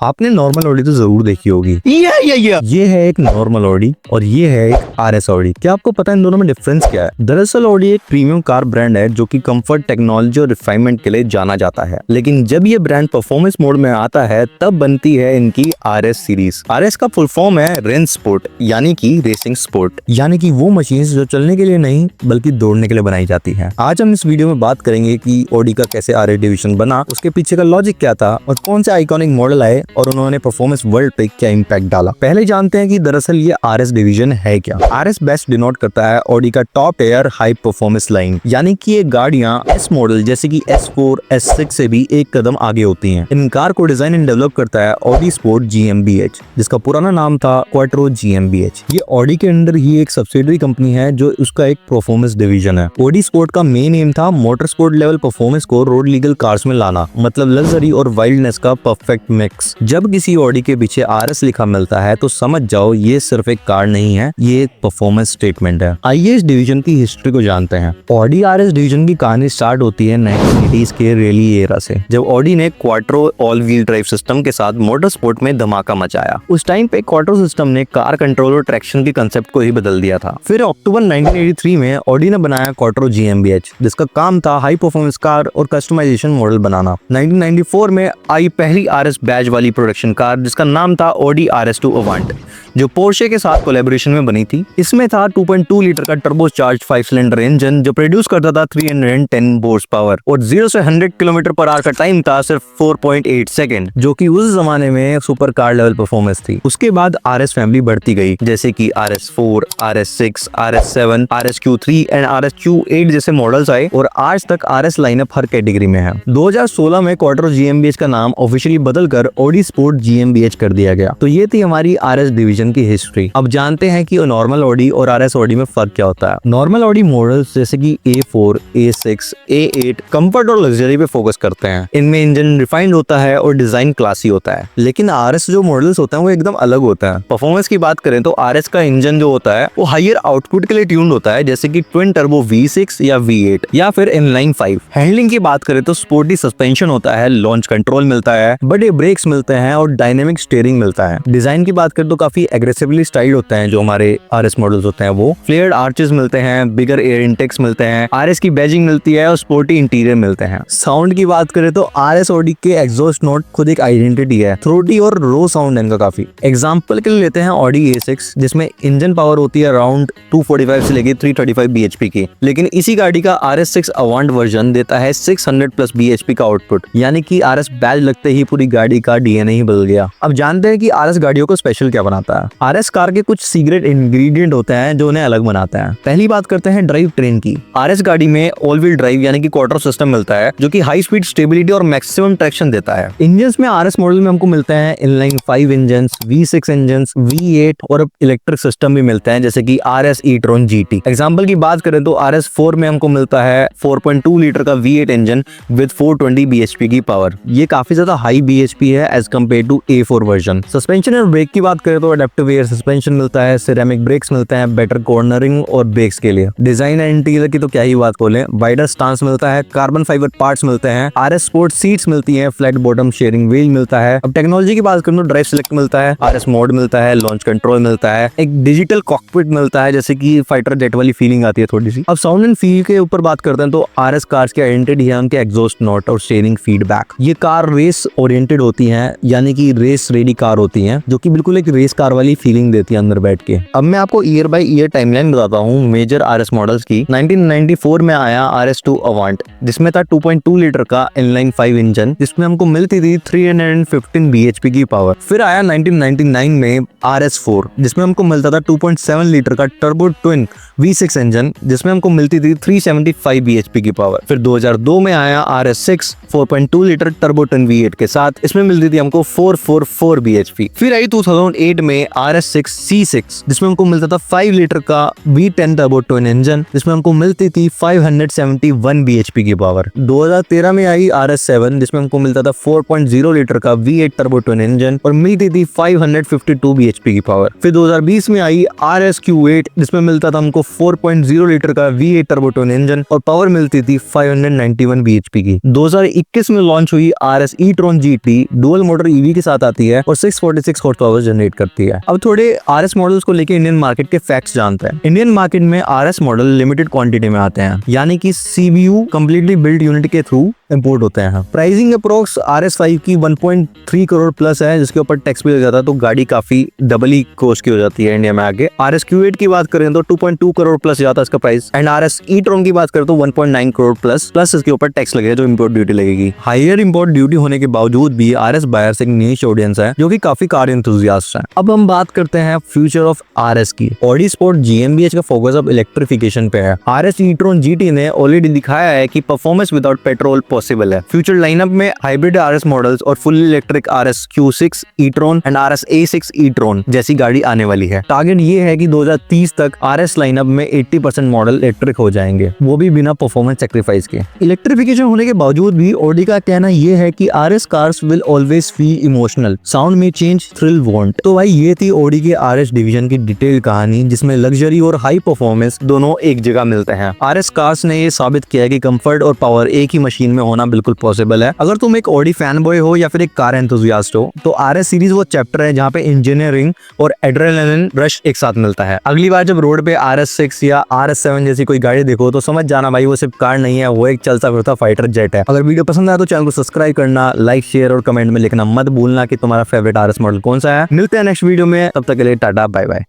आपने normal Audi तो जरूर देखी होगी। ये है एक नॉर्मल ऑडी और ये है एक आरएस ऑडी। क्या आपको पता है इन दोनों में डिफरेंस क्या है? दरअसल ऑडी एक प्रीमियम कार ब्रांड है जो कि कंफर्ट, टेक्नोलॉजी और रिफाइनमेंट के लिए जाना जाता है, लेकिन जब ये ब्रांड परफॉर्मेंस मोड में आता है तब बनती है इनकी आरएस सीरीज। आरएस का फुल फॉर्म है रेंज स्पोर्ट, यानी कि रेसिंग स्पोर्ट, यानी कि वो मशीन जो चलने के लिए नहीं बल्कि दौड़ने के लिए बनाई जाती है। आज हम इस वीडियो में बात करेंगे कि ऑडी का कैसे आरएस डिवीजन बना, उसके पीछे का लॉजिक क्या था और कौन से आइकॉनिक मॉडल आए और उन्होंने परफॉर्मेंस वर्ल्ड पे क्या इंपैक्ट डाला। पहले जानते हैं कि दरअसल ये आरएस डिवीजन है क्या। आरएस बेस्ट डिनोट करता है ऑडी का top air high performance line, यानी कि ये गाड़ियां एस मॉडल जैसे कि S4, S6 से भी एक कदम आगे होती हैं। इन कार को डिजाइन एंड डेवलप करता है ऑडी स्पोर्ट GmbH, जिसका पुराना नाम था क्वाट्रो GmbH। ये ऑडी के अंडर ही एक सब्सिडियरी कंपनी है जो उसका एक परफॉर्मेंस डिवीजन है। ऑडी स्पोर्ट का मेन एम था मोटर स्पोर्ट लेवल परफॉर्मेंस को रोड लीगल कार्स में लाना, मतलब लग्जरी और वाइल्डनेस का परफेक्ट मिक्स। जब किसी ऑडी के पीछे आरएस लिखा मिलता है तो समझ जाओ ये सिर्फ एक कार नहीं है, ये एक परफॉर्मेंस स्टेटमेंट है। आइए इस डिवीजन की हिस्ट्री को जानते हैं। ऑडी आरएस डिवीजन की कहानी स्टार्ट होती है 1980s के रैली एरा से, जब ऑडी ने quattro all wheel drive system के साथ मोटर स्पोर्ट में धमाका मचाया। उस टाइम पे क्वाट्रो सिस्टम ने कार कंट्रोल और ट्रैक्शन के कंसेप्ट को ही बदल दिया था। फिर अक्टूबर 1983 में ऑडी ने बनाया क्वाट्रो GmbH, जिसका काम था हाई परफॉर्मेंस कार और कस्टमाइजेशन मॉडल बनाना। 1994 में आई पहली आरएस बैच वाली प्रोडक्शन कार, जिसका नाम था ऑडी RS2 अवांट, जो पोर्शे के साथ कोलैबोरेशन में बनी थी। इसमें था 2.2 लीटर का टर्बोचार्ज्ड 5 सिलेंडर इंजन जो प्रोड्यूस करता था 310 हॉर्स पावर, और 0 से 100 किलोमीटर पर आवर का टाइम था सिर्फ 4.8 सेकंड, जो कि उस जमाने में सुपर कार लेवल परफॉर्मेंस थी। उसके बाद आरएस फैमिली बढ़ती गई, जैसे कि RS4, RS6, RS7, RSQ3 and RSQ8 जैसे मॉडल्स आए, और आज तक आरएस लाइनअप हर कैटेगरी में है। 2016 में क्वाट्रो GmbH का नाम ऑफिशियली बदलकर ऑडी स्पोर्ट GmbH कर दिया गया। तो ये थी हमारी आरएस डिवीजन की हिस्ट्री। अब जानते हैं कि नॉर्मल ऑडी और आरएस ऑडी में फर्क क्या होता है। नॉर्मल ऑडी मॉडल्स जैसे कि A4, A6, A8 कंफर्ट और लग्जरी पे फोकस करते हैं। इनमें इंजन रिफाइंड होता है और डिजाइन क्लासी होता है, लेकिन आरएस जो मॉडल्स होते हैं वो एकदम अलग होता है। परफॉर्मेंस की बात करें तो आरएस का इंजन जो होता है वो हायर आउटपुट के लिए ट्यून्ड होता है, जैसे कि ट्विन टर्बो V6 या V8 या फिर इनलाइन 5। हैंडलिंग की बात करें तो स्पोर्टी सस्पेंशन होता है, लॉन्च कंट्रोल मिलता है, बड़े ब्रेक्स मिलते हैं और डायनेमिक स्टीयरिंग मिलता है। डिजाइन की बात करें तो काफी एग्रेसिवली स्टाइल होते हैं जो हमारे आरएस मॉडल्स होते हैं। वो फ्लेयर्ड आर्चेस मिलते हैं, बिगर एयर इंटेक्स मिलते हैं, आरएस की बैजिंग मिलती है और स्पोर्टी इंटीरियर मिलते हैं। साउंड की बात करें तो आरएस ऑडी के एग्जॉस्ट नोट खुद एक आइडेंटिटी है, थ्रोटी और रो साउंड इनका काफी। एग्जांपल के लिए लेते हैं ऑडी A6, जिसमें इंजन पावर होती है अराउंड 245 से लेके 335 bhp की, लेकिन इसी गाड़ी का RS6 अवांट वर्जन देता है 600+ bhp का आउटपुट, यानी कि आरएस बैज लगते ही पूरी गाड़ी का डीएनए ही बदल गया। अब जानते हैं कि आरएस गाड़ियों को स्पेशल क्या बनाता है। आरएस कार के कुछ सीक्रेट इंग्रेडिएंट होते हैं जो उन्हें अलग बनाते हैं। पहली बात करते हैं ड्राइव ट्रेन की। आरएस गाड़ी में ऑल व्हील ड्राइव यानी कि क्वार्टर सिस्टम मिलता है, जो कि हाई स्पीड स्टेबिलिटी और मैक्सिमम ट्रैक्शन देता है। इंजन्स में आरएस मॉडल में हमको मिलते हैं inline 5 engines, V6 engines, V8 और इलेक्ट्रिक सिस्टम भी मिलते हैं, जैसे कि RS e-tron GT। एग्जांपल की बात करें तो RS4 में हमको मिलता है 4.2 लीटर का V8 इंजन विद 420 bhp की पावर। ये काफी ज्यादा हाई bhp है as compare to A4 version. Suspension और ब्रेक की बात करें तो अडेप्टिव एयर सस्पेंशन मिलता है, सिरेमिक ब्रेक्स मिलते हैं बेटर कॉर्नरिंग और ब्रेक्स के लिए। डिजाइन एंड इंटीरियर की तो क्या ही बात बोले, वाइडर स्टांस मिलता है, कार्बन फाइबर पार्ट्स मिलते हैं, आरएस स्पोर्ट सीट्स मिलती हैं, फ्लैट बॉटम शेयरिंग व्हील मिलता है। अब टेक्नोलॉजी की बात करें तो ड्राइव सिलेक्ट मिलता है, आरएस मोड मिलता है, लॉन्च कंट्रोल मिलता है, एक डिजिटल कॉकपिट मिलता है, जैसे कि फाइटर जेट वाली फीलिंग आती है थोड़ी सी। अब साउंड एंड फील के ऊपर बात करते हैं तो आरएस कार्स की आइडेंटिटी है उनके एग्जॉस्ट नोट और शेयरिंग फीडबैक। ये कार रेस ओरिएंटेड होती है, यानी कि रेस रेडी कार होती है, जो कि बिल्कुल एक रेस कार वाली फीलिंग देती है अंदर बैठ के। अब मैं आपको ईयर बाय ईयर टाइमलाइन बताता हूँ मेजर आरएस मॉडल्स की। 1994 में आया RS2 अवांट, जिसमें था 2.2 लीटर का इनलाइन 5 इंजन, जिसमें हमको मिलती थी 315 bhp की पावर। फिर आया 1999 में RS4, जिसमें हमको मिलता था 2.7 लीटर का टर्बो ट्विन V6 इंजन, जिसमें हमको मिलती थी 375 bhp की पावर। फिर 2002 में आया RS6 4.2 litre turbo twin V8 के साथ, इसमें मिलती थी हमको 444 bhp। फिर आई 2008 में RS6 C6, जिसमें हमको मिलता था 5 लीटर का V10 टर्बो ट्विन इंजन, जिसमें हमको मिलती थी 571 bhp की पावर। 2013 में आई RS7, जिसमें हमको मिलता था 4.0 लीटर का V8 टर्बो ट्विन इंजन और मिलती थी 552 bhp की पावर। फिर 2020 में आई RSQ8, जिसमें मिलता था हमको 4.0 लीटर का V8 टर्बो ट्विन इंजन और पावर मिलती थी 591 bhp की। 2021 में लॉन्च हुई RS e-tron GT dual motor EV के साथ आती है और 646 हॉर्स पावर जनरेट करती है। अब थोड़े आरएस मॉडल्स को लेके इंडियन मार्केट के फैक्ट्स जानते हैं। इंडियन मार्केट में आरएस मॉडल लिमिटेड क्वांटिटी में आते हैं, यानी कि सीबीयू कंप्लीटली बिल्ड यूनिट के थ्रू इंपोर्ट होते हैं। प्राइसिंग अप्रोक्स RS5 की 1.3 करोड़ प्लस है, जिसके ऊपर टैक्स भी लग जाता है, तो गाड़ी काफी डबल ही कॉस्ट की हो जाती है इंडिया में आके। RSQ8 की बात करें तो 2.2 करोड़ प्लस जाता है इसका प्राइस, एंड RS e-tron की बात करें तो 1.9 करोड़ प्लस इसके ऊपर टैक्स लगेगा जो इंपोर्ट ड्यूटी लगेगी। हायर इंपोर्ट ड्यूटी होने के बावजूद भी RS बायर्स एक नीश ऑडियंस है जो कि काफी कार एंथुसियास्ट है। अब हम बात करते हैं फ्यूचर ऑफ RS की। ऑडी स्पोर्ट GmbH का फोकस अब इलेक्ट्रिफिकेशन पे है। RS e-tron GT ने ऑलरेडी दिखाया है कि परफॉर्मेंस विदाउट पेट्रोल पॉसिबल है। फ्यूचर लाइनअप में हाइब्रिड RS मॉडल्स और full electric RSQ6 e-tron and RS A6 e-tron जैसी गाड़ी आने वाली है। टारगेट ये है कि 2030 तक RS लाइनअप में 80% मॉडल इलेक्ट्रिक हो जाएंगे, वो भी बिना परफॉर्मेंस सैक्रिफाइस के। इलेक्ट्रिफिकेशन होने के बावजूद भी ऑडी का कहना ये है कि RS cars will always feel emotional, sound में चेंज, थ्रिल वॉन्ट। तो भाई ये थी ऑडी के RS डिवीजन की डिटेल कहानी, जिसमें लग्जरी और हाई परफॉर्मेंस दोनों एक जगह मिलते हैं। RS कार्स ने ये साबित किया है कि कंफर्ट और पावर एक ही मशीन में होना बिल्कुल पॉसिबल है। अगर तुम एक ऑडी फैन बॉय हो या फिर एक कार एंथुसियास्ट हो, तो RS सीरीज वो चैप्टर है जहाँ पे इंजीनियरिंग और एड्रेनलिन रश एक साथ मिलता है। अगली बार जब रोड पे RS6 या RS7 जैसी कोई गाड़ी देखो तो समझ जाना भाई वो सिर्फ कार नहीं है, वो एक चलता फिरता फाइटर जेट है। अगर वीडियो पसंद आया तो चैनल को सब्सक्राइब करना, लाइक, शेयर और कमेंट में लिखना मत भूलना कि तुम्हारा फेवरेट RS मॉडल कौन सा है। मिलते हैं नेक्स्ट वीडियो में, तब तक के लिए टाटा बाय बाय।